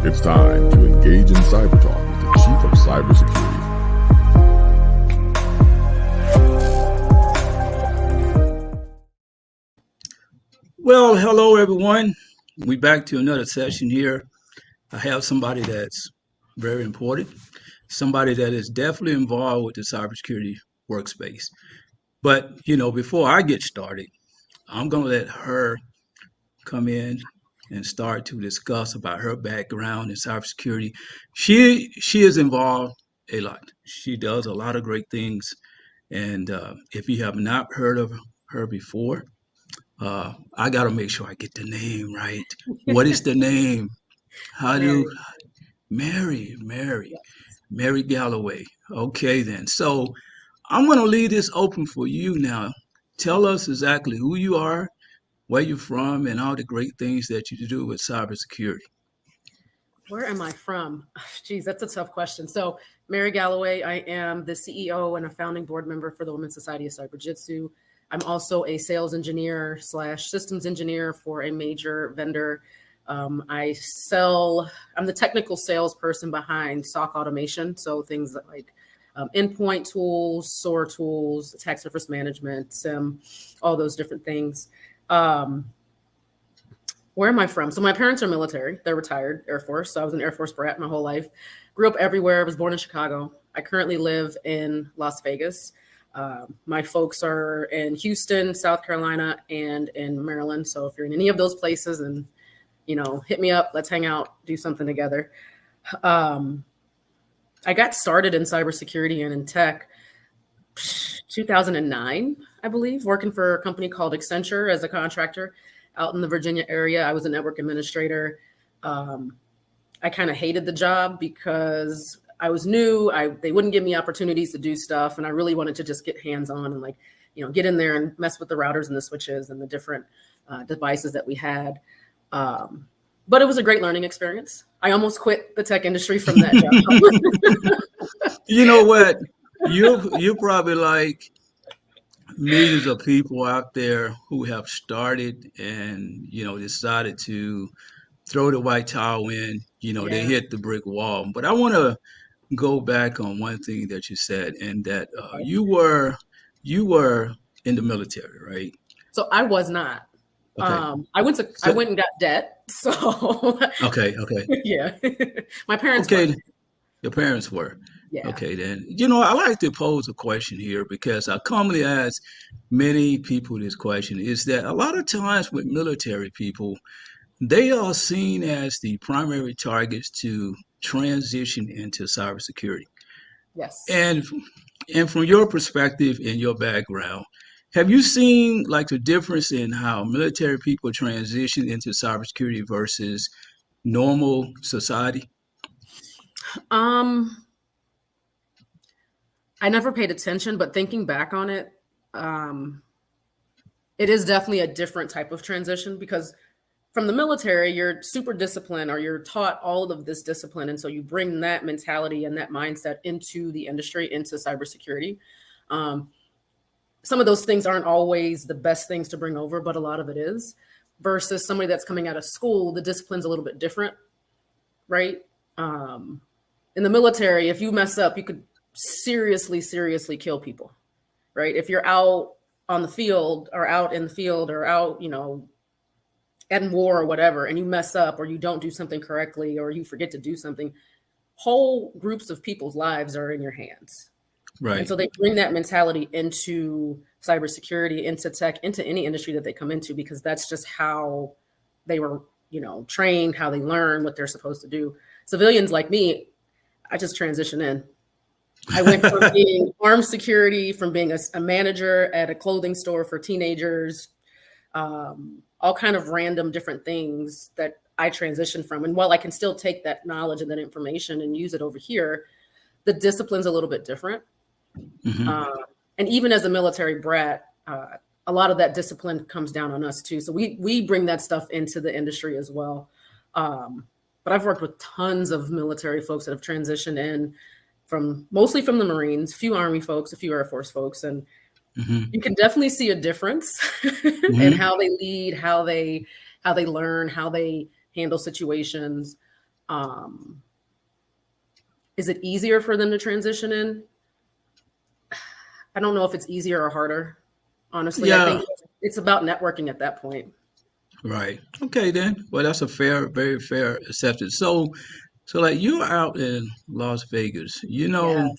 It's time to engage in cyber talk with the Chief of Cybersecurity. Well, hello everyone. We're back to another session here. I have somebody that's very important, somebody that is definitely involved with the cybersecurity workspace. But, before I get started, I'm going to let her come in and start to discuss about her background in cybersecurity. She is involved a lot. She does a lot of great things. And if you have not heard of her before, I got to make sure I get the name right. What is the name? How do Mary Galloway. Okay, then. So I'm going to leave this open for you now. Tell us exactly who you are, where you're from, and all the great things that you do with cybersecurity. Where am I from? Geez, that's a tough question. So, Mary Galloway, I am the CEO and a founding board member for the Women's Society of Cyberjutsu. I'm also a sales engineer / systems engineer for a major vendor. I'm the technical salesperson behind SOC automation. So things like endpoint tools, SOAR tools, attack surface management, SIM, all those different things. Where am I from? So my parents are military. They're retired Air Force. So I was an Air Force brat my whole life. Grew up everywhere. I was born in Chicago. I currently live in Las Vegas. My folks are in Houston, South Carolina, and in Maryland. So if you're in any of those places and, hit me up, let's hang out, do something together. I got started in cybersecurity and in tech 2009, I believe, working for a company called Accenture as a contractor out in the Virginia area. I was a network administrator. I kind of hated the job because I was new. They wouldn't give me opportunities to do stuff. And I really wanted to just get hands-on and get in there and mess with the routers and the switches and the different devices that we had. But it was a great learning experience. I almost quit the tech industry from that job. You know what? You're probably like millions of people out there who have started and, decided to throw the white towel in, they hit the brick wall. But I want to go back on one thing that you said, and that you were in the military, right? So I was not. Okay. I went and got debt. So okay. Yeah. My parents were. Your parents were. Yeah. Okay, then. I like to pose a question here because I commonly ask many people this question, is that a lot of times with military people, they are seen as the primary targets to transition into cybersecurity. Yes. And from your perspective and your background, have you seen the difference in how military people transition into cybersecurity versus normal society? I never paid attention, but thinking back on it, it is definitely a different type of transition because from the military, you're super disciplined or you're taught all of this discipline. And so you bring that mentality and that mindset into the industry, into cybersecurity. Some of those things aren't always the best things to bring over, but a lot of it is. Versus somebody that's coming out of school, the discipline's a little bit different, right? In the military, if you mess up, you could seriously kill people, right? If you're out on the field or out in the field or out, in war or whatever, and you mess up or you don't do something correctly or you forget to do something, whole groups of people's lives are in your hands. Right. And so they bring that mentality into cybersecurity, into tech, into any industry that they come into, because that's just how they were, trained, how they learn what they're supposed to do. Civilians like me, I just transitioned in. I went from being armed security, from being a manager at a clothing store for teenagers, all kind of random different things that I transitioned from. And while I can still take that knowledge and that information and use it over here, the discipline's a little bit different. Mm-hmm. And even as a military brat, a lot of that discipline comes down on us too. So we bring that stuff into the industry as well. But I've worked with tons of military folks that have transitioned in mostly from the Marines, a few Army folks, a few Air Force folks. And you can definitely see a difference in how they lead, how they learn, how they handle situations. Is it easier for them to transition in? I don't know if it's easier or harder. Honestly, I think it's about networking at that point. Right. Okay, then. Well, that's a very fair acceptance. So like you're out in Las Vegas. Yes.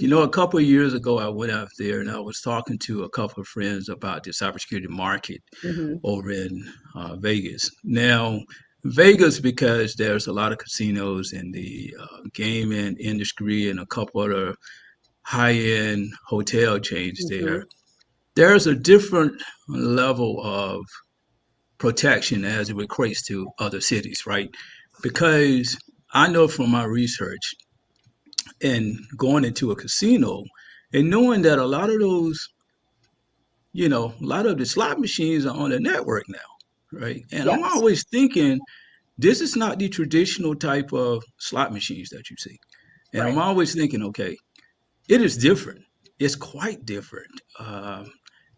A couple of years ago, I went out there and I was talking to a couple of friends about the cybersecurity market Mm-hmm. over in Vegas. Now, Vegas, because there's a lot of casinos in the gaming industry and a couple other high-end hotel chains Mm-hmm. there's a different level of protection as it equates to other cities, right? Because I know from my research and going into a casino and knowing that a lot of those, a lot of the slot machines are on the network now, right? And I'm Yes. always thinking this is not the traditional type of slot machines that you see. And I'm Right. always thinking, okay, it is different. It's quite different.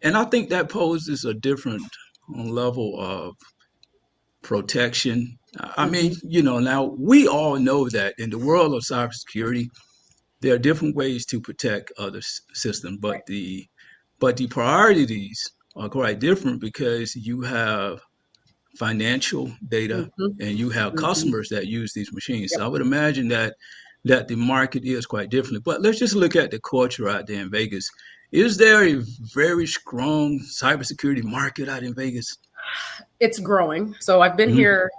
And I think that poses a different level of protection. I mean, Mm-hmm. now we all know that in the world of cybersecurity, there are different ways to protect other systems, Right. but the priorities are quite different because you have financial data Mm-hmm. and you have Mm-hmm. customers that use these machines. So I Yep. would imagine that the market is quite different. But let's just look at the culture out there in Vegas. Is there a very strong cybersecurity market out in Vegas? It's growing. So I've been Hmm. here.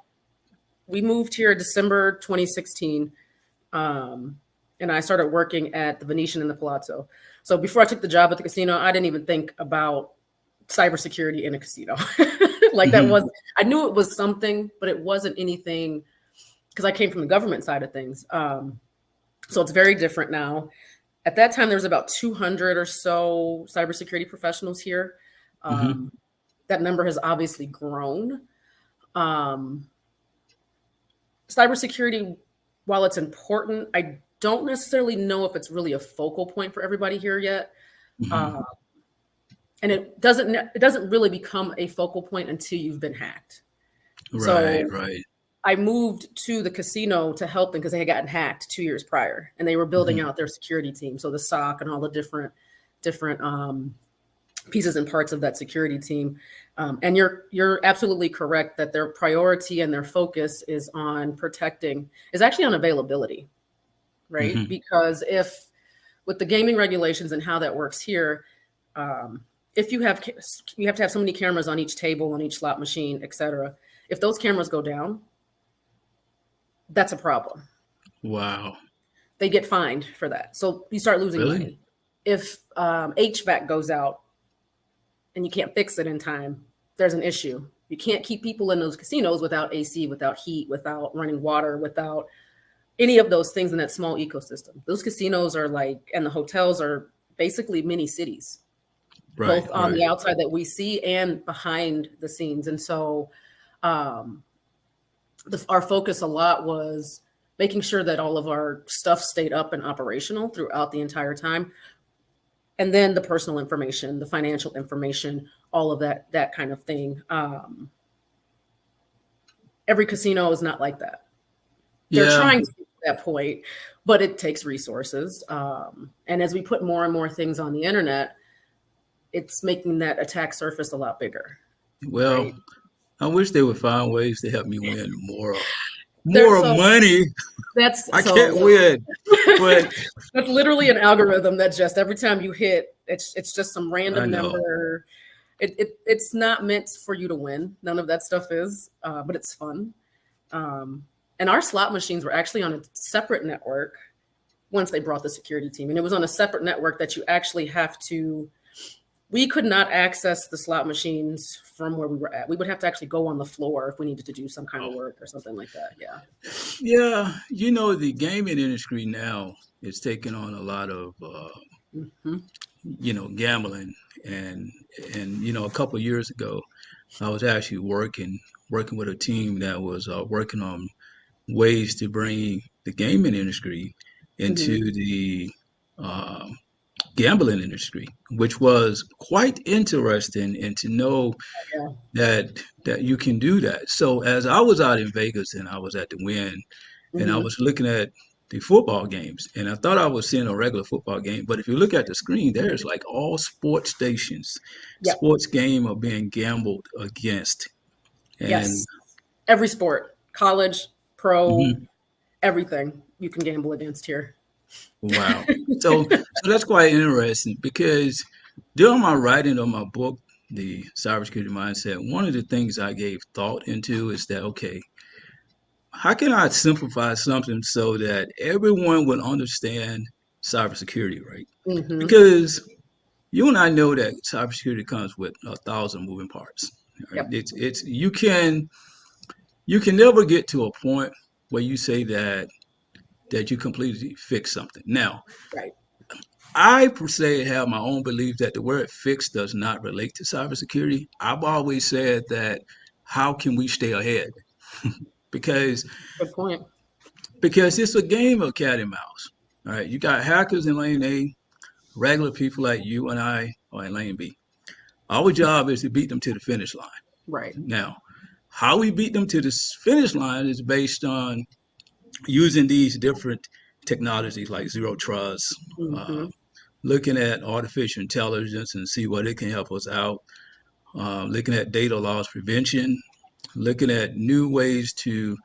We moved here December 2016. And I started working at the Venetian in the Palazzo. So before I took the job at the casino, I didn't even think about cybersecurity in a casino. Like that Hmm. was, I knew it was something, but it wasn't anything because I came from the government side of things. So it's very different now. At that time, there was about 200 or so cybersecurity professionals here. Hmm. Um, that number has obviously grown. Um, Cybersecurity, while it's important, I don't necessarily know if it's really a focal point for everybody here yet. Hmm. Uh, and it doesn't really become a focal point until you've been hacked. Right, So right. I moved to the casino to help them because they had gotten hacked 2 years prior, and they were building Hmm. out their security team. So the SOC and all the different pieces and parts of that security team. And you're absolutely correct that their priority and their focus is actually on availability, right? Hmm. Because if with the gaming regulations and how that works here, um, if you have to have so many cameras on each table, on each slot machine, etc. If those cameras go down, that's a problem. Wow. They get fined for that, so you start losing Really? money. If HVAC goes out and you can't fix it in time, there's an issue. You can't keep people in those casinos without AC, without heat, without running water, without any of those things in that small ecosystem. Those casinos are and the hotels are basically mini cities, Right, both on right. the outside that we see and behind the scenes. And so um, our focus a lot was making sure that all of our stuff stayed up and operational throughout the entire time. And then the personal information, the financial information, all of that kind of thing. Every casino is not like that. They're Yeah. trying to get to that point, but it takes resources. And as we put more and more things on the internet, it's making that attack surface a lot bigger, Well, right? I wish they would find ways to help me win There's more so money. that's I so can't win, but that's literally an algorithm that just every time you hit, it's just some I random know. number. It's not meant for you to win. None of that stuff is, but it's fun. And our slot machines were actually on a separate network once they brought the security team, and it was on a separate network that you actually have to. We could not access the slot machines from where we were at. We would have to actually go on the floor if we needed to do some kind of work or something like that. Yeah. Yeah, the gaming industry now is taking on a lot of Mm-hmm. gambling and a couple of years ago, I was actually working with a team that was working on ways to bring the gaming industry Mm-hmm. into the uh, gambling industry, which was quite interesting, and to know Yeah. that you can do that. So as I was out in Vegas and I was at the Wynn and I Hmm. was looking at the football games and I thought I was seeing a regular football game, but if you look at the screen, there's like all sports stations, Yep. sports game are being gambled against. And Yes. Every sport, college, pro, mhm, everything you can gamble against here. wow. So that's quite interesting because during my writing of my book, The Cybersecurity Mindset, one of the things I gave thought into is that, okay, how can I simplify something so that everyone would understand cybersecurity, right? Hmm. Because you and I know that cybersecurity comes with 1,000 moving parts. Right? Yep. It's you can never get to a point where you say that you completely fix something. Now, Right. I per se have my own belief that the word fix does not relate to cybersecurity. I've always said that how can we stay ahead? Because Good point. it's a game of cat and mouse. All right, you got hackers in lane A, regular people like you and I are in lane B. Our job is to beat them to the finish line. Right. Now, how we beat them to the finish line is based on using these different technologies like zero trust, uh, Hmm. looking at artificial intelligence and see what it can help us out, looking at data loss prevention, looking at new ways to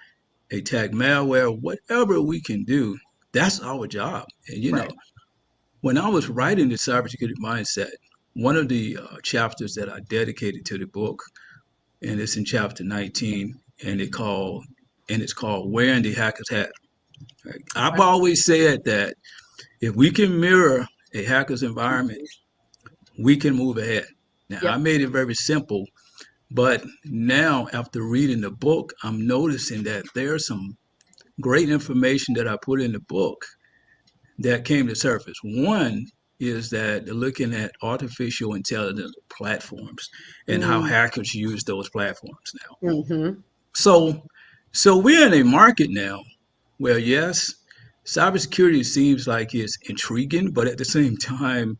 attack malware, whatever we can do. That's our job. And Right. when I was writing the cybersecurity mindset, one of the chapters that I dedicated to the book, and it's in chapter 19, and it's called "Wearing the Hacker's Hat." Right? I've Okay. always said that if we can mirror a hacker's environment, we can move ahead. Now, I Yep. made it very simple, but now after reading the book, I'm noticing that there's some great information that I put in the book that came to surface. One is that they're looking at artificial intelligence platforms and how hackers use those platforms now. Mm-hmm. So, so we're in a market now where yes, cybersecurity seems like it's intriguing, but at the same time,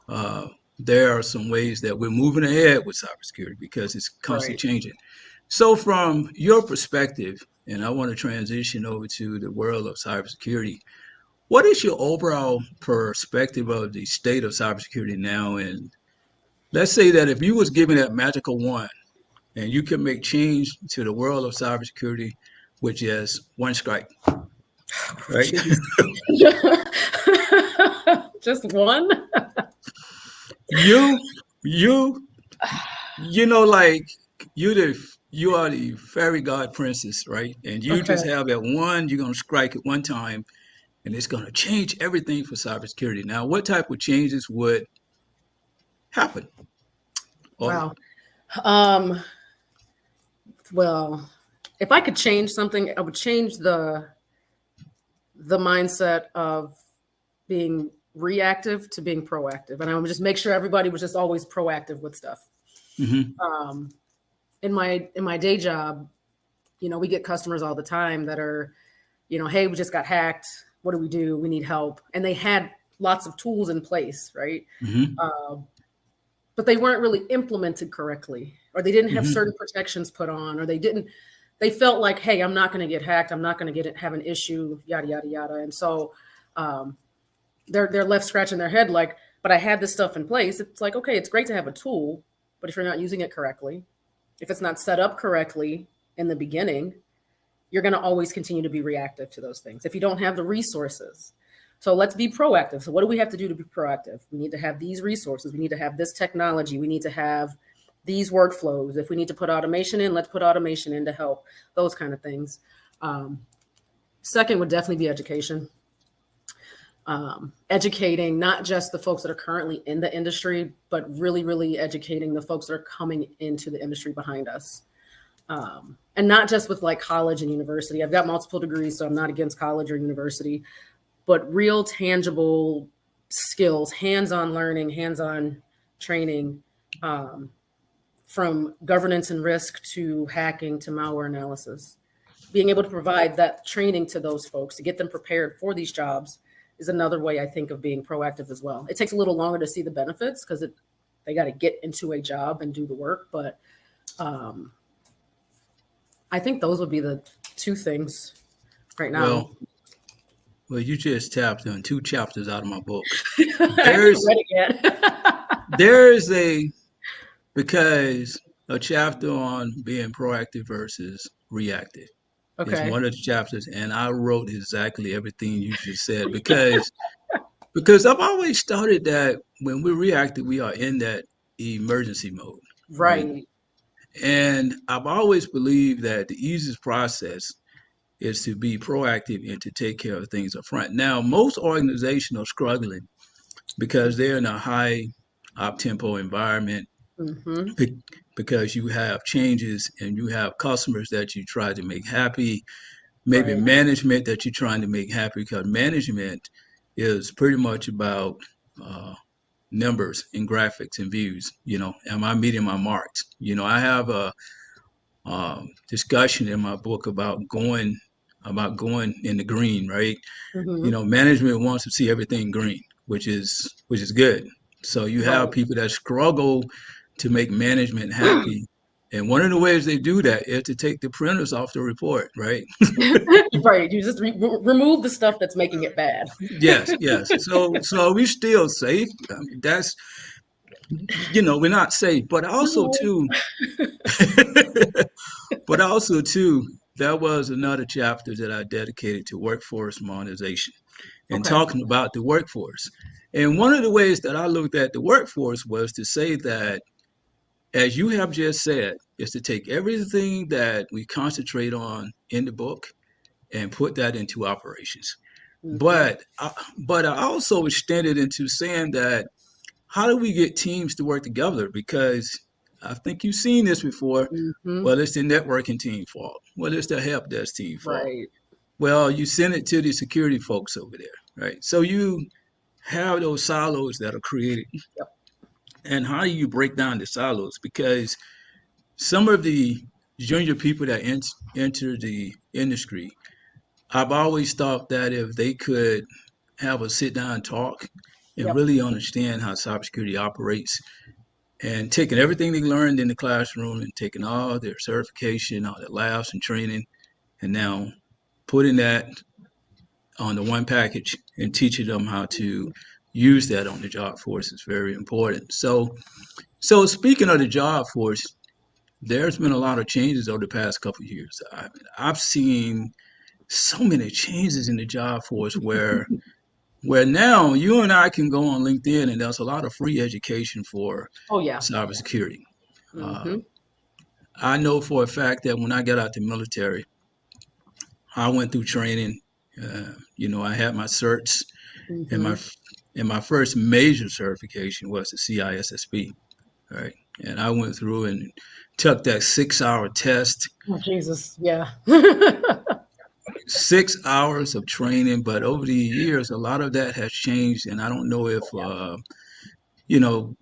uh, there are some ways that we're moving ahead with cybersecurity because it's constantly Right. changing. So, from your perspective, and I want to transition over to the world of cybersecurity, what is your overall perspective of the state of cybersecurity now? And let's say that if you was given that magical wand and you can make change to the world of cybersecurity with just one strike, right? Jeez. Just one? you, you, like you are the fairy god princess, right? And you Okay. just have that one. You're gonna strike at one time, and it's gonna change everything for cybersecurity. Now, what type of changes would happen? Or Wow. Um, well, if I could change something, I would change the mindset of being reactive to being proactive. And I would just make sure everybody was just always proactive with stuff. Mhm, Um, in my day job, we get customers all the time that are, hey, we just got hacked. What do we do? We need help. And they had lots of tools in place, right? mhm, But they weren't really implemented correctly, or they didn't have mhm, certain protections put on, or they felt like, hey, I'm not going to get hacked. I'm not going to have an issue, yada, yada, yada. And so um, they're left scratching their head like, but I had this stuff in place. It's like, okay, it's great to have a tool, but if you're not using it correctly, if it's not set up correctly in the beginning, you're going to always continue to be reactive to those things if you don't have the resources. So let's be proactive. So what do we have to do to be proactive? We need to have these resources. We need to have this technology. We need to have these workflows. If we need to put automation in, let's put automation in to help, those kind of things. Second would definitely be education. Educating not just the folks that are currently in the industry, but really, really educating the folks that are coming into the industry behind us. And not just with like college and university. I've got multiple degrees, so I'm not against college or university, but real tangible skills, hands-on learning, hands-on training, from governance and risk to hacking to malware analysis. Being able to provide that training to those folks to get them prepared for these jobs is another way I think of being proactive as well. It takes a little longer to see the benefits because they got to get into a job and do the work. But I think those would be the two things right now. Well, you just tapped on 2 chapters out of my book. I haven't read it yet. There's a chapter on being proactive versus reactive. Okay. It's one of the chapters, and I wrote exactly everything you just said because I've always started that when we're reactive, we are in that emergency mode. Right. And I've always believed that the easiest process is to be proactive and to take care of things up front. Now, most organizations are struggling because they're in a high up-tempo environment because you have changes and you have customers that you try to make happy, maybe management that you're trying to make happy, because management is pretty much about numbers and graphics and views. Am I meeting my marks? I have a discussion in my book about going in the green, right? Management wants to see everything green, which is good. So you have people that struggle to make management happy. And one of the ways they do that is to take the printers off the report, right? Right. You just remove the stuff that's making it bad. Yes. So we're still safe. I mean, that's, we're not safe, but also too, that was another chapter that I dedicated to workforce modernization and talking about the workforce. And one of the ways that I looked at the workforce was to say that, as you have just said, is to take everything that we concentrate on in the book and put that into operations. But I also extended into saying that, how do we get teams to work together? Because I think you've seen this before. Well, it's the networking team fault. Well, it's the help desk team fault. Right. Well, you send it to the security folks over there, right? So you have those silos that are created. Yep. And how do you break down the silos? Because some of the junior people that enter the industry, I've always thought that if they could have a sit-down talk and really understand how cybersecurity operates, and taking everything they learned in the classroom and taking all their certification, all their labs and training, and now putting that on the one package and teaching them how to use that on the job force is very important. So speaking of the job force, there's been a lot of changes over the past couple of years. I've seen so many changes in the job force where now you and I can go on LinkedIn and there's a lot of free education for cybersecurity. I know for a fact that when I got out the military, I went through training. I had my certs, and my first major certification was the CISSP, right? And I went through and took that 6-hour test. Oh, Jesus, yeah. 6 hours of training, but over the years, a lot of that has changed, and I don't know if,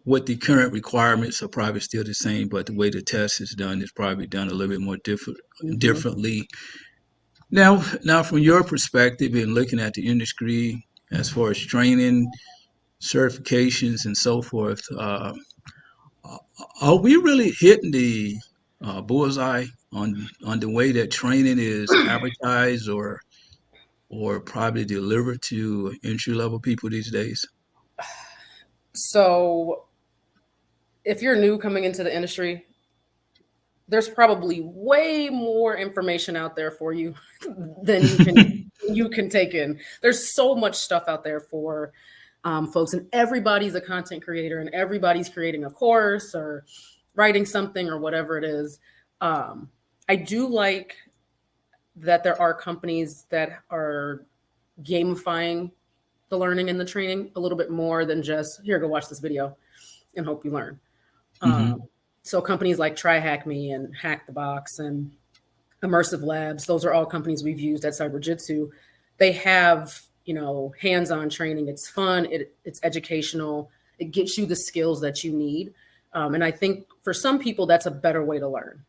what the current requirements are probably still the same, but the way the test is done is probably done a little bit more differently. Now, from your perspective in looking at the industry, as far as training, certifications, and so forth, are we really hitting the bullseye on the way that training is advertised or probably delivered to entry-level people these days? So if you're new coming into the industry, there's probably way more information out there for you than you can take in. There's so much stuff out there for folks, and everybody's a content creator and everybody's creating a course or writing something or whatever it is. I do like that there are companies that are gamifying the learning and the training a little bit more than just, here, go watch this video and hope you learn. So companies like TryHackMe and Hack the Box and Immersive Labs, those are all companies we've used at Cyberjutsu. They have, hands-on training. It's fun. It's educational. It gets you the skills that you need. And I think for some people, that's a better way to learn.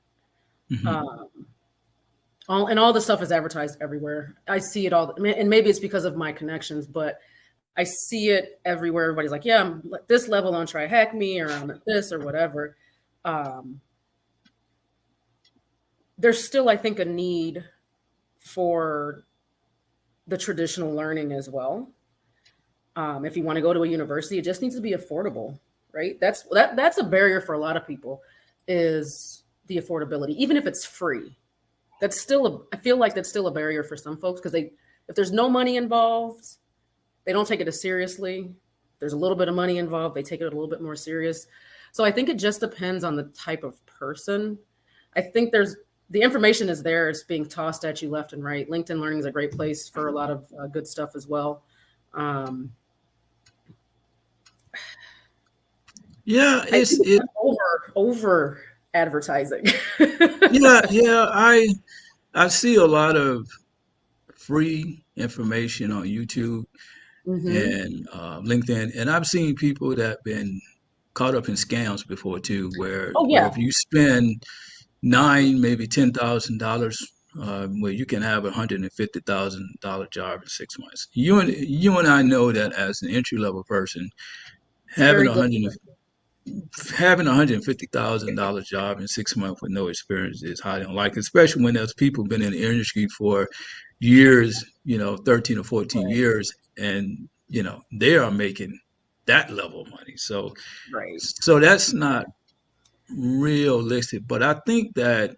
All the stuff is advertised everywhere. I see it all. And maybe it's because of my connections, but I see it everywhere. Everybody's like, yeah, I'm at this level on Try Hack Me, or I'm at this or whatever. There's still, I think, a need for the traditional learning as well. If you want to go to a university, it just needs to be affordable, right? That's a barrier for a lot of people, is the affordability, even if it's free. That's still I feel like that's still a barrier for some folks, because if there's no money involved, they don't take it as seriously. If there's a little bit of money involved, they take it a little bit more serious. So I think it just depends on the type of person. I think the information is there. It's being tossed at you left and right. LinkedIn Learning is a great place for a lot of good stuff as well. Yeah, it's over advertising. yeah. I see a lot of free information on YouTube and LinkedIn, and I've seen people that have been caught up in scams before too, where if you spend maybe $10,000, where you can have $150,000 job in 6 months. You and I know that as an entry level person, having $150,000 job in 6 months with no experience is highly unlikely, especially when there's people been in the industry for years, 13 or 14 years, and they are making that level of money. So that's not realistic. But I think that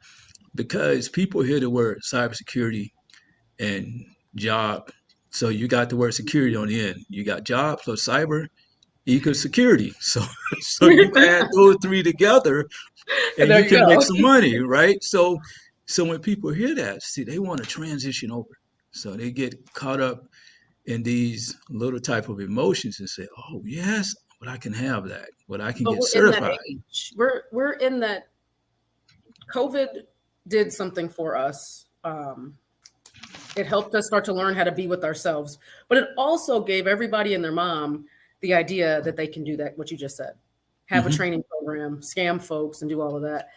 because people hear the word cybersecurity and job, so you got the word security on the end. You got job plus cyber equals security. So you add those three together, and you can make some money, right? So when people hear that, see, they want to transition over. So they get caught up in these little type of emotions and say, "Oh yes, but I can have that. But I can get certified." We're in that. COVID did something for us. It helped us start to learn how to be with ourselves, but it also gave everybody and their mom the idea that they can do that, what you just said, have a training program, scam folks, and do all of that.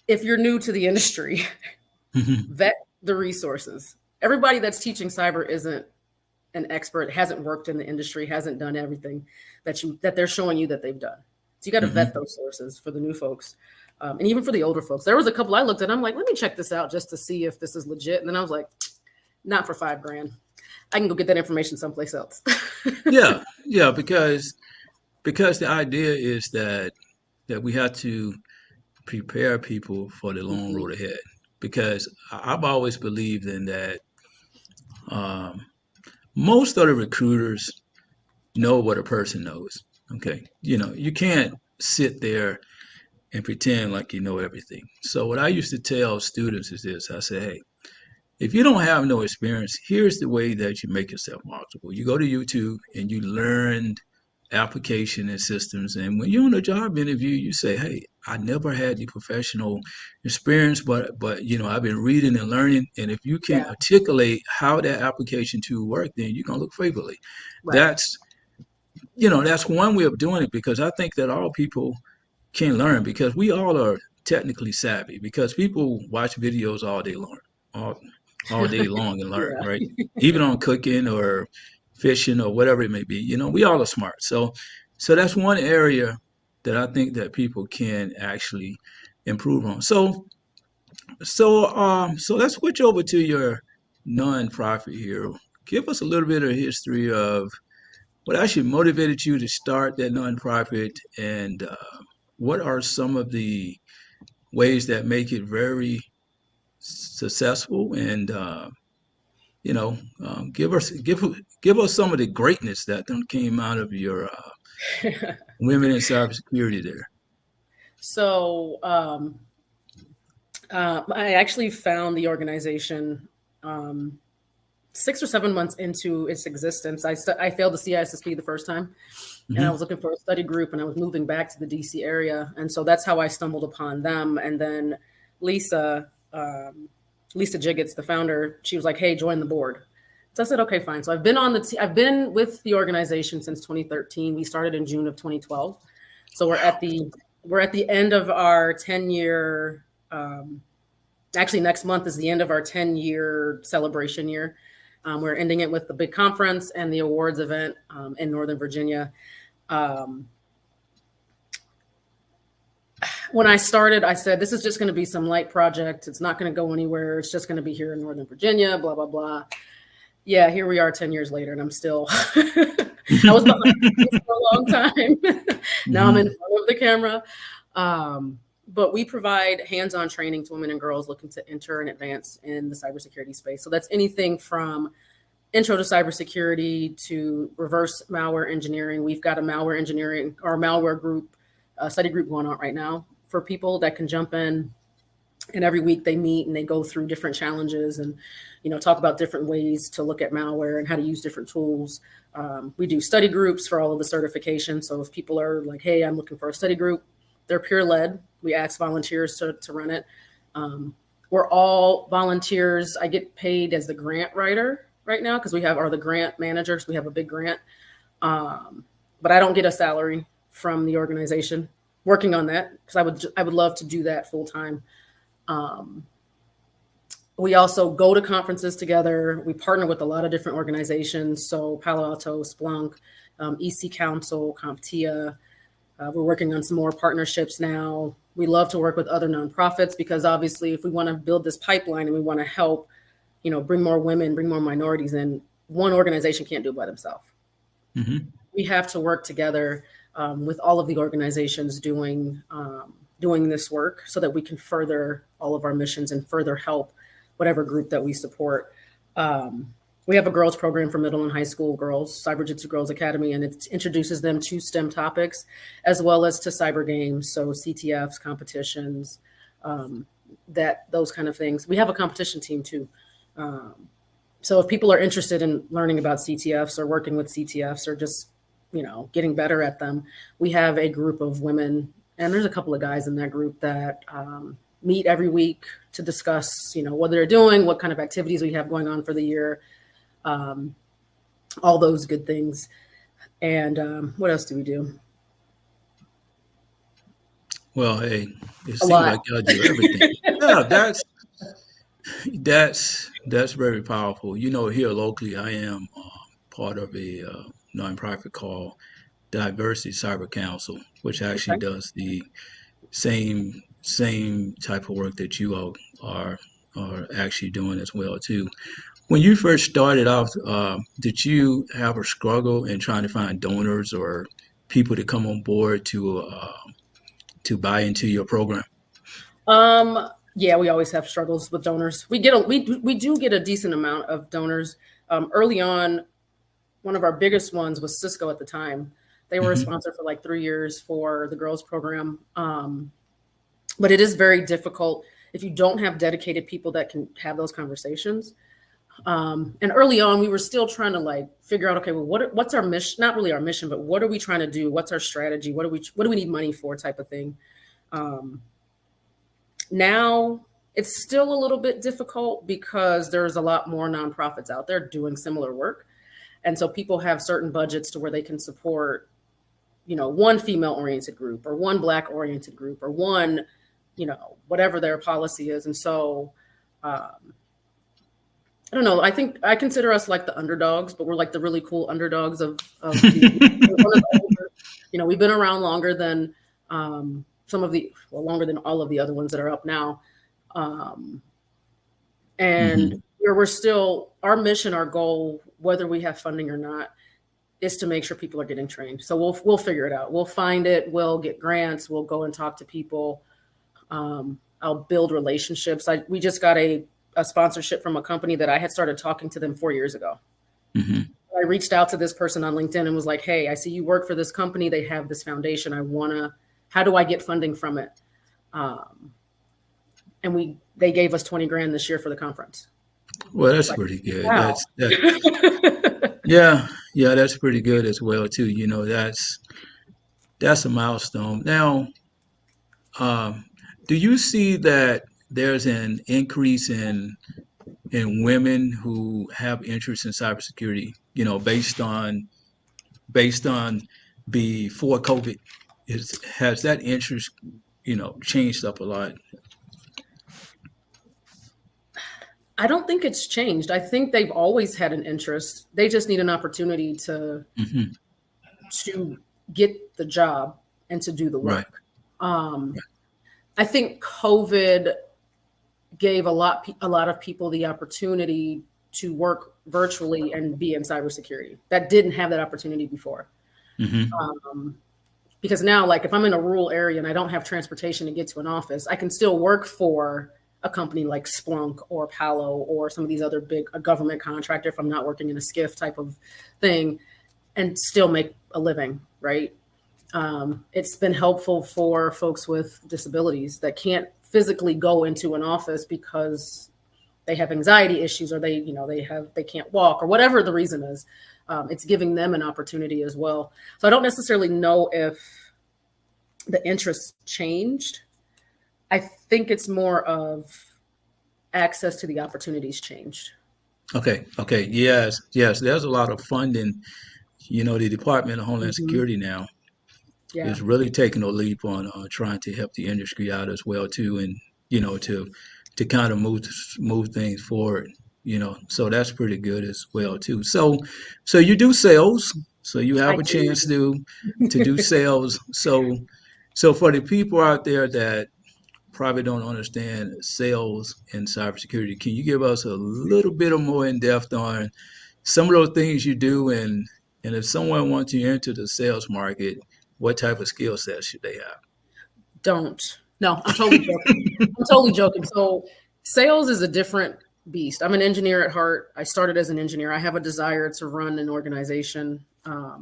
If you're new to the industry, vet the resources. Everybody that's teaching cyber isn't an expert, hasn't worked in the industry, hasn't done everything that they're showing you that they've done. So you got to vet those sources for the new folks. And even for the older folks. There was a couple I looked at, I'm like, let me check this out just to see if this is legit. And then I was like, not for $5,000. I can go get that information someplace else. Yeah, because the idea is that we have to prepare people for the long road ahead. Because I've always believed in that. Most of the recruiters know what a person knows. Okay, you can't sit there and pretend like you know everything. So what I used to tell students is this: I say, hey, if you don't have no experience, here's the way that you make yourself marketable. You go to YouTube and you learn application and systems. And when you're on a job interview, you say, hey, I never had the professional experience, but I've been reading and learning. And if you can articulate how that application tool works, then you're going to look favorably. Right. That's one way of doing it, because I think that all people can learn, because we all are technically savvy, because people watch videos all day long and learn, right? Even on cooking or fishing or whatever it may be, we all are smart. So that's one area that I think that people can actually improve on. So let's switch over to your nonprofit here. Give us a little bit of history of what actually motivated you to start that nonprofit, and what are some of the ways that make it very successful, and give us some of the greatness that came out of your women in cybersecurity there. So I actually found the organization 6 or 7 months into its existence. I failed the CISSP the first time, and I was looking for a study group, and I was moving back to the DC area, and so that's how I stumbled upon them. And then Lisa Jiggets, the founder, she was like, "Hey, join the board." So I said, "Okay, fine." So I've been I've been with the organization since 2013. We started in June of 2012. So we're at the end of our 10-year. Actually, next month is the end of our 10-year celebration year. We're ending it with the big conference and the awards event in Northern Virginia. When I started, I said, this is just going to be some light project. It's not going to go anywhere. It's just going to be here in Northern Virginia, blah, blah, blah. Yeah, here we are 10 years later, and I'm still, I was behind for a long time. Now I'm in front of the camera. But we provide hands-on training to women and girls looking to enter and advance in the cybersecurity space. So that's anything from intro to cybersecurity to reverse malware engineering. We've got a malware engineering or malware group, study group going on right now for people that can jump in. And every week they meet and they go through different challenges and, talk about different ways to look at malware and how to use different tools. We do study groups for all of the certifications. So if people are like, hey, I'm looking for a study group, they're peer led. We ask volunteers to run it. We're all volunteers. I get paid as the grant writer right now because are the grant managers. We have a big grant. But I don't get a salary from the organization. Working on that because I would love to do that full time. We also go to conferences together. We partner with a lot of different organizations. So Palo Alto, Splunk, EC Council, CompTIA. We're working on some more partnerships now. We love to work with other nonprofits because obviously if we want to build this pipeline and we want to help, bring more women, bring more minorities in, one organization can't do it by themselves. Mm-hmm. We have to work together with all of the organizations doing this work so that we can further all of our missions and further help whatever group that we support. We have a girls program for middle and high school girls, Cyberjutsu Girls Academy, and it introduces them to STEM topics as well as to cyber games. So CTFs, competitions, those kind of things. We have a competition team too. So if people are interested in learning about CTFs or working with CTFs or just, getting better at them, we have a group of women, and there's a couple of guys in that group that meet every week to discuss, what they're doing, what kind of activities we have going on for the year, all those good things. And what else do we do? Well, hey, it seems like y'all do everything. Yeah, that's very powerful. Here locally, I am part of a nonprofit called Diversity Cyber Council, which actually does the same type of work that you all are actually doing as well too. When you first started off, did you have a struggle in trying to find donors or people to come on board to buy into your program? Yeah, we always have struggles with donors. We do get a decent amount of donors. Early on, one of our biggest ones was Cisco at the time. They were a sponsor for like 3 years for the girls program. But it is very difficult if you don't have dedicated people that can have those conversations. And early on, we were still trying to figure out, okay, well, what's our mission? Not really our mission, but what are we trying to do? What's our strategy? What do we need money for, type of thing. Now it's still a little bit difficult because there's a lot more nonprofits out there doing similar work. And so people have certain budgets to where they can support, one female-oriented group or one Black-oriented group or one, whatever their policy is. And so, I don't know. I think I consider us like the underdogs, but we're like the really cool underdogs of we've been around longer than longer than all of the other ones that are up now. And we're still, our mission, our goal, whether we have funding or not, is to make sure people are getting trained. So we'll figure it out. We'll find it. We'll get grants. We'll go and talk to people. I'll build relationships. We just got a sponsorship from a company that I had started talking to them 4 years ago. I reached out to this person on LinkedIn and was like, hey, I see you work for this company. They have this foundation. How do I get funding from it? And they gave us $20,000 this year for the conference. Well, that's pretty good. Wow. Yeah, that's pretty good as well too. That's a milestone. Now, do you see that there's an increase in women who have interest in cybersecurity? Based on before COVID, has that interest changed up a lot? I don't think it's changed. I think they've always had an interest. They just need an opportunity to get the job and to do the Right. work. I think COVID gave a lot of people the opportunity to work virtually and be in cybersecurity that didn't have that opportunity before. Because now, like if I'm in a rural area and I don't have transportation to get to an office, I can still work for a company like Splunk or Palo or some of these other big government contractor if I'm not working in a skiff type of thing and still make a living, right? It's been helpful for folks with disabilities that can't physically go into an office because they have anxiety issues or they can't walk or whatever the reason is. It's giving them an opportunity as well. So I don't necessarily know if the interest changed. I think it's more of access to the opportunities changed. Okay. Yes. There's a lot of funding. The Department of Homeland Security now is really taking a leap on trying to help the industry out as well too, and to kind of move things forward. So that's pretty good as well too. So you do sales, so you have a chance to do sales. So for the people out there that probably don't understand sales and cybersecurity, can you give us a little bit of more in depth on some of those things you do, and if someone wants to enter the sales market, what type of skill sets should they have? Don't. No, I'm totally joking. I'm totally joking. So sales is a different beast. I'm an engineer at heart. I started as an engineer. I have a desire to run an organization. I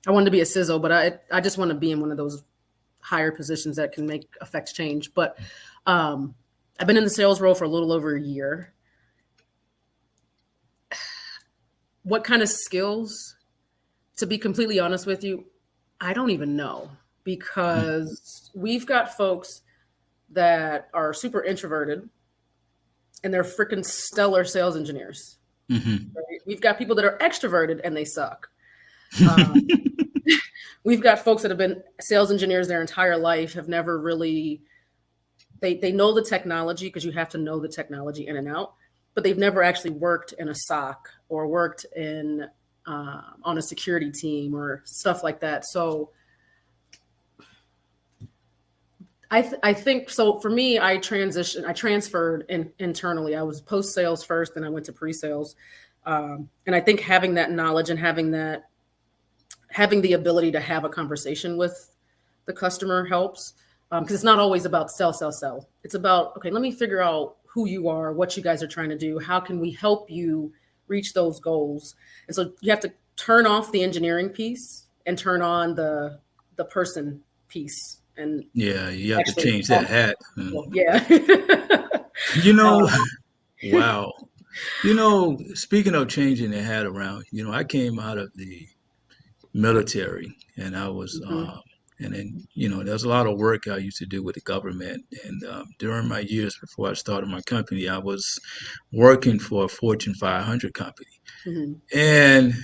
wanted to be a CISO, but I just want to be in one of those higher positions that can affect change. But I've been in the sales role for a little over a year. What kind of skills? To be completely honest with you, I don't even know, because we've got folks that are super introverted and they're freaking stellar sales engineers. Right? We've got people that are extroverted and they suck. We've got folks that have been sales engineers their entire life, have never really, they know the technology because you have to know the technology in and out, but they've never actually worked in a SOC or worked in on a security team or stuff like that. So I think, so for me, I transferred internally. I was post-sales first, and I went to pre-sales. And I think having that knowledge and having the ability to have a conversation with the customer helps, because it's not always about sell. It's about, okay, let me figure out who you are, what you guys are trying to do. How can we help you reach those goals? And so you have to turn off the engineering piece and turn on the person piece. And you have to change that hat. Yeah. Wow. Speaking of changing the hat around, I came out of the military, and I was, and then, there's a lot of work I used to do with the government. And during my years before I started my company, I was working for a Fortune 500 company. And,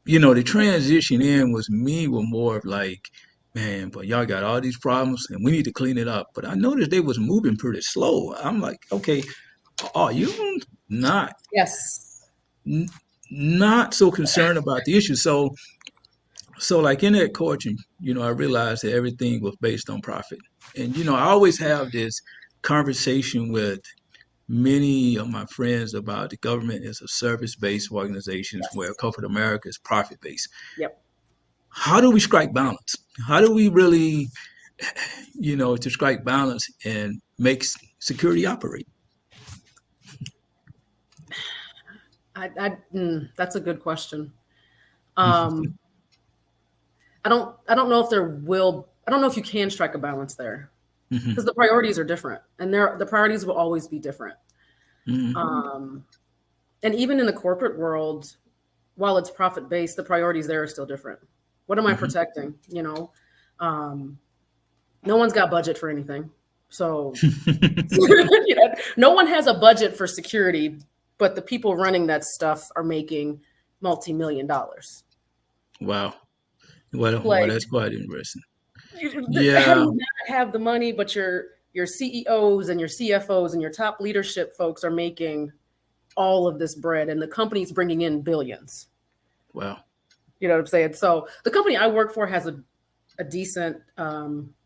the transition in was more of like, man, but y'all got all these problems and we need to clean it up. But I noticed they was moving pretty slow. I'm like, okay, are you not so concerned about the issue? So like in that coaching, I realized that everything was based on profit. And, I always have this conversation with many of my friends about the government is a service-based organization, where corporate America is profit-based. Yep. How do we strike balance? How do we really, to strike balance and make security operate? That's a good question. I don't know if I don't know if you can strike a balance there, because the priorities are different, and the priorities will always be different. And even in the corporate world, while it's profit-based, the priorities there are still different. What am I protecting? No one's got budget for anything. So no one has a budget for security, but the people running that stuff are making multi-million dollars. Wow. Well, that's quite interesting. You have the money, but your CEOs and your CFOs and your top leadership folks are making all of this bread, and the company's bringing in billions. Wow. You know what I'm saying? So the company I work for has a decent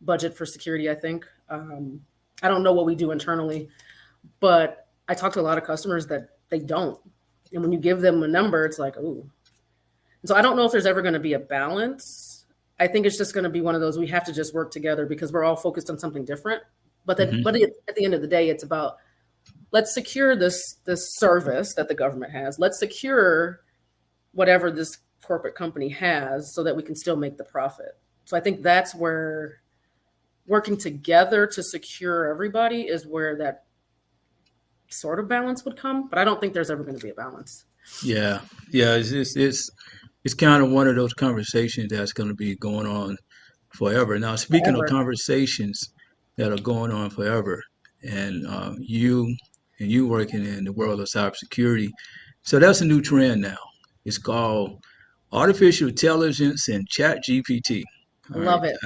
budget for security, I think. I don't know what we do internally, but I talk to a lot of customers that they don't. And when you give them a number, it's like, ooh. And so I don't know if there's ever going to be a balance. I think it's just going to be one of those, we have to just work together because we're all focused on something different. But at the end of the day, it's about, let's secure this service that the government has. Let's secure whatever this corporate company has so that we can still make the profit. So I think that's where working together to secure everybody is where that sort of balance would come. But I don't think there's ever going to be a balance. Yeah. It's kind of one of those conversations that's going to be going on forever. Now, speaking of conversations that are going on forever, and you working in the world of cybersecurity, so that's a new trend now. It's called artificial intelligence and chat GPT. Love it.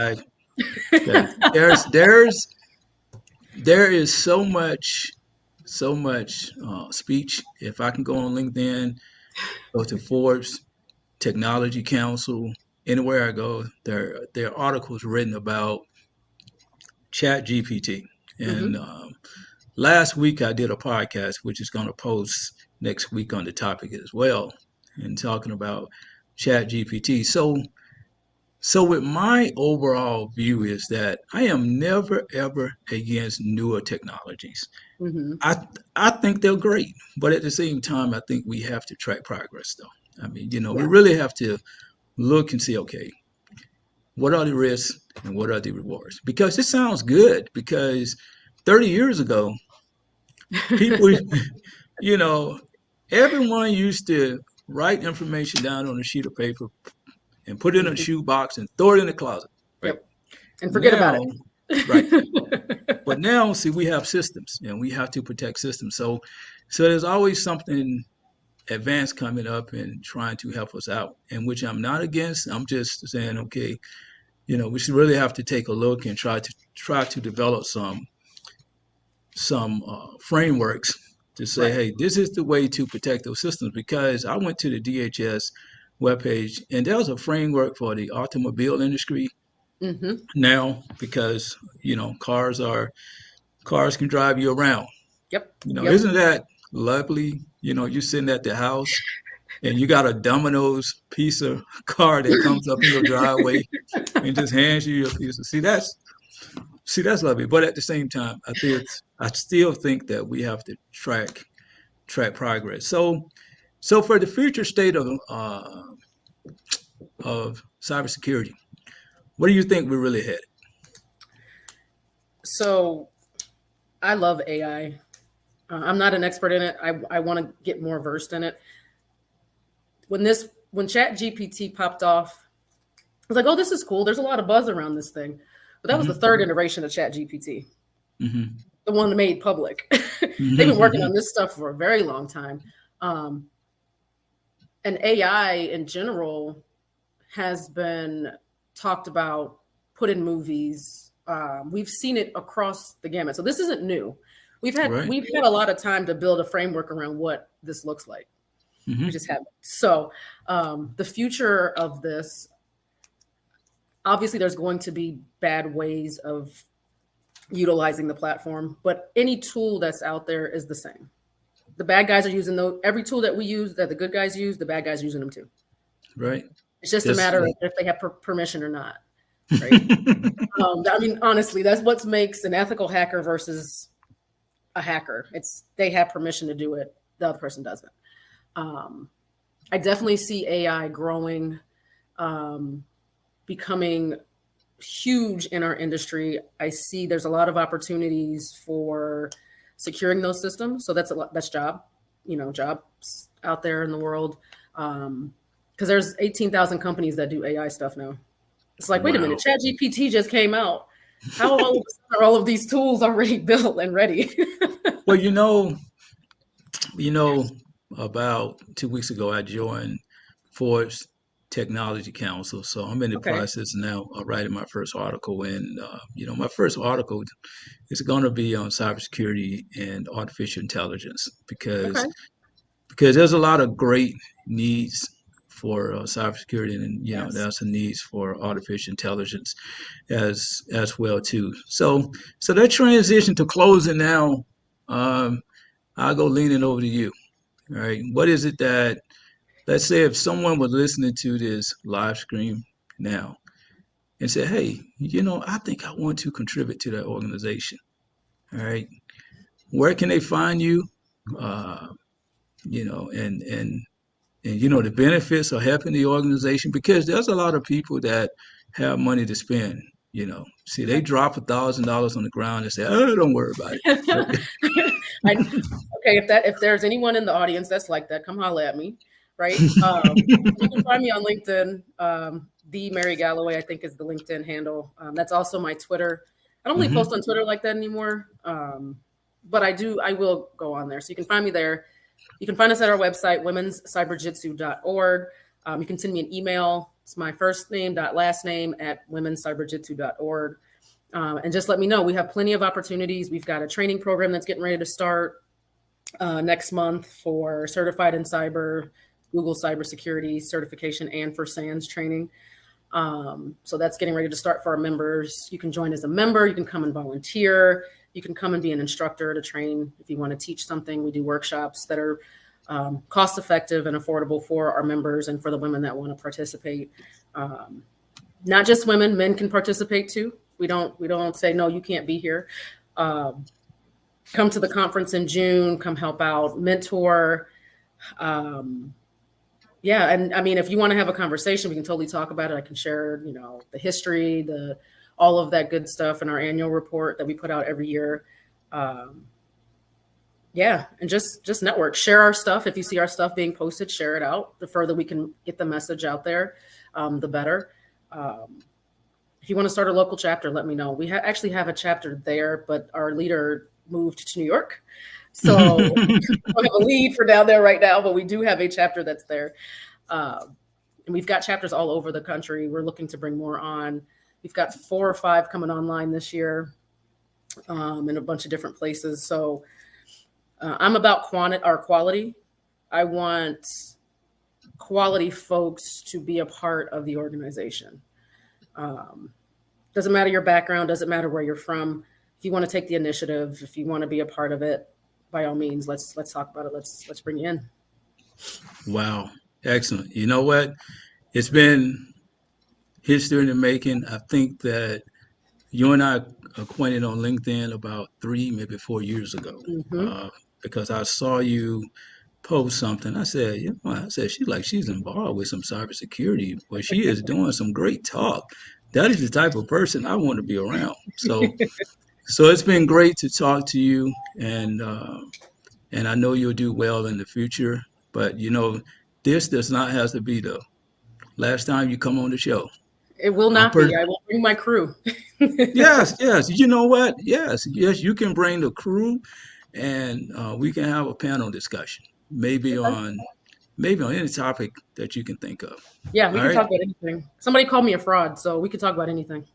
There is so much speech. If I can go on LinkedIn, go to Forbes, Technology Council, anywhere I go, there are articles written about chat GPT. And last week I did a podcast, which is going to post next week on the topic as well, and talking about chat GPT. So with my overall view is that I am never, ever against newer technologies. I think they're great, but at the same time, I think we have to track progress, though. I mean, we really have to look and see, okay, what are the risks and what are the rewards? Because it sounds good, because 30 years ago, people, everyone used to write information down on a sheet of paper and put it in a shoebox and throw it in the closet. Right? Yep. And forget about it. Right. But now, see, we have systems, and we have to protect systems. So there's always something advanced coming up and trying to help us out, and which I'm not against. I'm just saying, okay, we should really have to take a look and try to develop some frameworks to say, hey, this is the way to protect those systems. Because I went to the DHS webpage, and there's a framework for the automobile industry now, because cars can drive you around. Yep. Isn't that lovely? You're sitting at the house and you got a Domino's piece of car that comes up in your driveway and just hands you your piece of. See, that's lovely. But at the same time, I still think that we have to track progress. So for the future state of cybersecurity, what do you think we're really headed? So I love AI. I'm not an expert in it. I want to get more versed in it. When Chat GPT popped off, I was like, oh, this is cool. There's a lot of buzz around this thing. But that was the third iteration of Chat GPT, the one made public. They've been working on this stuff for a very long time. And AI in general has been talked about, put in movies. We've seen it across the gamut. So this isn't new. We've had a lot of time to build a framework around what this looks like. We just haven't. So the future of this, obviously there's going to be bad ways of utilizing the platform, but any tool that's out there is the same. The bad guys are using every tool that we use, that the good guys use, the bad guys are using them too. Right. It's just a matter of if they have permission or not. Right. I mean, honestly, that's what makes an ethical hacker versus a hacker. They have permission to do it. The other person doesn't. I definitely see AI growing, becoming huge in our industry. I see there's a lot of opportunities for securing those systems. So that's jobs out there in the world. Because there's 18,000 companies that do AI stuff now. It's like, wait a minute, ChatGPT just came out. How are all of these tools already built and ready? Well, about 2 weeks ago, I joined Forbes Technology Council. So I'm in the process now of writing my first article. And, my first article is going to be on cybersecurity and artificial intelligence, because because there's a lot of great needs for cybersecurity, and Yes. there's a needs for artificial intelligence as well too. So that transition to closing now, I'll go leaning over to you. All right, what is it that, let's say if someone was listening to this live stream now and said, hey, I think I want to contribute to that organization. All right, where can they find you? And the benefits of helping the organization, because there's a lot of people that have money to spend. See, they drop $1,000 on the ground and say, "Oh, don't worry about it." If there's anyone in the audience that's like that, come holler at me, right? You can find me on LinkedIn. The Mary Galloway, I think, is the LinkedIn handle. That's also my Twitter. I don't really post on Twitter like that anymore, but I will go on there. So you can find me there. You can find us at our website, womenscyberjutsu.org. You can send me an email. It's my first name, last name at womenscyberjutsu.org. And just let me know. We have plenty of opportunities. We've got a training program that's getting ready to start next month for certified in cyber, Google cybersecurity certification, and for SANS training. So that's getting ready to start for our members. You can join as a member. You can come and volunteer. You can come and be an instructor to train if you want to teach something. We do workshops that are cost effective and affordable for our members and for the women that want to participate. Not just women, men can participate too. We don't say, no, you can't be here. Come to the conference in June, come help out, mentor. And I mean, if you want to have a conversation, we can totally talk about it. I can share, the history, all of that good stuff in our annual report that we put out every year. And just network, share our stuff. If you see our stuff being posted, share it out. The further we can get the message out there, the better. If you want to start a local chapter, let me know. We actually have a chapter there, but our leader moved to New York. So we don't have a lead for down there right now, but we do have a chapter that's there. And we've got chapters all over the country. We're looking to bring more on. We've got 4 or 5 coming online this year in a bunch of different places. So I'm about quality. I want quality folks to be a part of the organization. Doesn't matter your background, doesn't matter where you're from. If you want to take the initiative, if you want to be a part of it, by all means, let's talk about it. Let's bring you in. Wow. Excellent. You know what? It's been history in the making. I think that you and I acquainted on LinkedIn about 3, maybe 4 years ago, because I saw you post something. I said, she's involved with some cybersecurity, but she is doing some great talk. That is the type of person I want to be around. So it's been great to talk to you, and I know you'll do well in the future. But this does not have to be the last time you come on the show. It will not be. I will bring my crew. Yes. You know what? Yes, you can bring the crew, and we can have a panel discussion, maybe on any topic that you can think of. Yeah, we can talk about anything. Somebody called me a fraud, so we could talk about anything.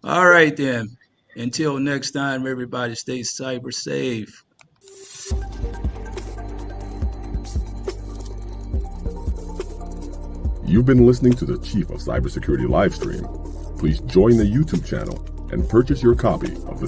All right, then. Until next time, everybody stay cyber safe. You've been listening to the Chief of Cybersecurity Livestream. Please join the YouTube channel and purchase your copy of the